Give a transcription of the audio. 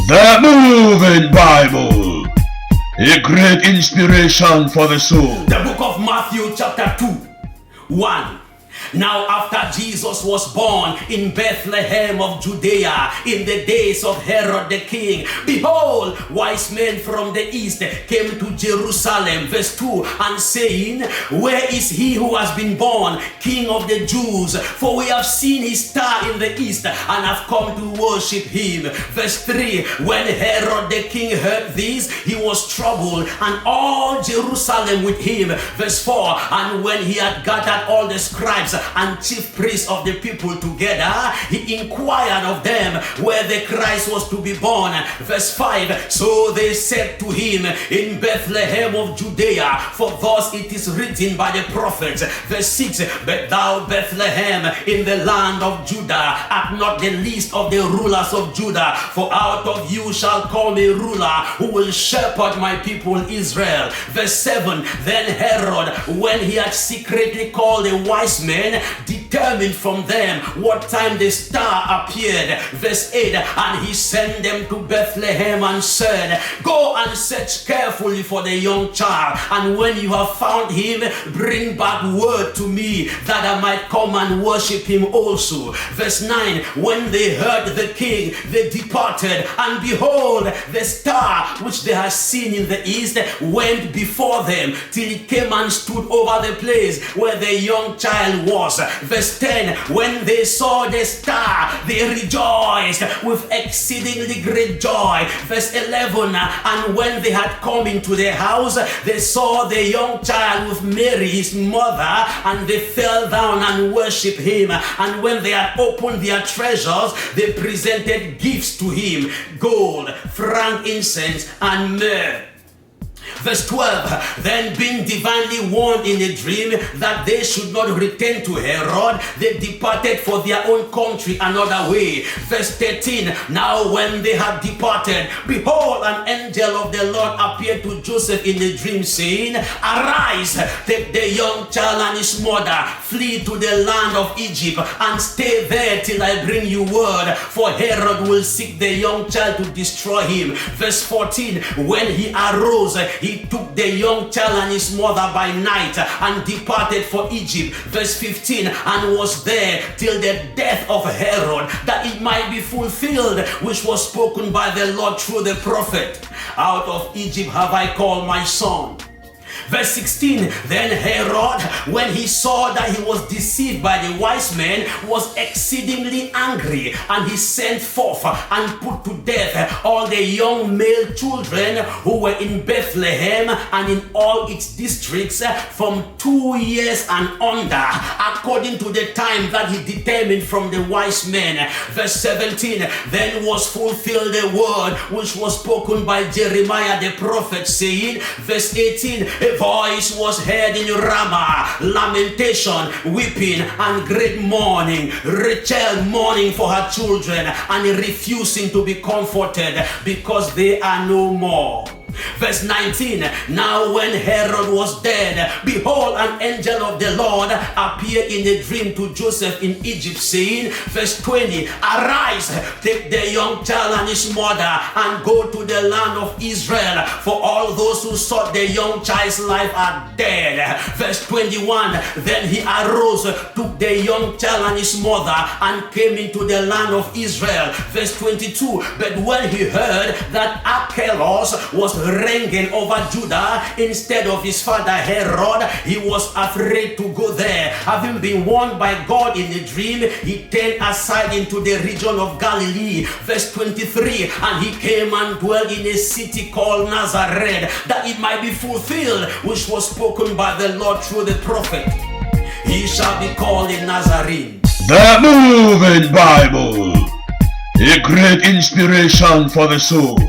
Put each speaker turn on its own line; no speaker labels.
The Moving Bible, a great inspiration for the soul.
The book of Mathew Chapter 2, 1. Now after Jesus was born in Bethlehem of Judea in the days of Herod the king, behold, wise men from the east came to Jerusalem, verse 2, and saying, where is he who has been born, King of the Jews? For we have seen his star in the east, and have come to worship him. Verse 3, when Herod the king heard this, he was troubled, and all Jerusalem with him. Verse 4, and when he had gathered all the scribes and chief priests of the people together, he inquired of them where the Christ was to be born. Verse 5, so they said to him, in Bethlehem of Judea, for thus it is written by the prophets. Verse 6, but thou Bethlehem in the land of Judah art not the least of the rulers of Judah, for out of you shall come a ruler who will shepherd my people Israel. Verse 7, then Herod, when he had secretly called the wise men, determined from them what time the star appeared. Verse 8, and he sent them to Bethlehem and said, go and search carefully for the young child, and when you have found him, bring back word to me, that I might come and worship him also. Verse 9, when they heard the king, they departed, and behold, the star which they had seen in the east went before them, till it came and stood over the place where the young child was. Verse 10, when they saw the star, they rejoiced with exceedingly great joy. Verse 11, and when they had come into the house, they saw the young child with Mary his mother, and they fell down and worshipped him. And when they had opened their treasures, they presented gifts to him, gold, frankincense, and myrrh. Verse 12, then being divinely warned in a dream that they should not return to Herod, they departed for their own country another way. Verse 13, now when they had departed, behold, an angel of the Lord appeared to Joseph in a dream, saying, arise, take the young child and his mother, flee to the land of Egypt, and stay there till I bring you word, for Herod will seek the young child to destroy him. Verse 14, when he arose, he took the young child and his mother by night and departed for Egypt. Verse 15, and was there till the death of Herod, that it might be fulfilled which was spoken by the Lord through the prophet, out of Egypt have I called my son. Verse 16, then Herod, when he saw that he was deceived by the wise men, was exceedingly angry, and he sent forth and put to death all the young male children who were in Bethlehem and in all its districts from 2 years and under, according to the time that he determined from the wise men. Verse 17, then was fulfilled the word which was spoken by Jeremiah the prophet, saying, verse 18, a voice was heard in Ramah, lamentation, weeping, and great mourning, Rachel mourning for her children, and refusing to be comforted, because they are no more. Verse 19, now when Herod was dead, behold, an angel of the Lord appeared in a dream to Joseph in Egypt, saying, verse 20, arise, take the young child and his mother, and go to the land of Israel, for all those who sought the young child's life are dead. Verse 21, then he arose, took the young child and his mother, and came into the land of Israel. Verse 22, but when he heard that Archelaus was reigning over Judah instead of his father Herod, he was afraid to go there. Having been warned by God in a dream, he turned aside into the region of Galilee. Verse 23, and he came and dwelt in a city called Nazareth, that it might be fulfilled which was spoken by the Lord through the prophet, he shall be called a Nazarene.
The Moving Bible, a great inspiration for the soul.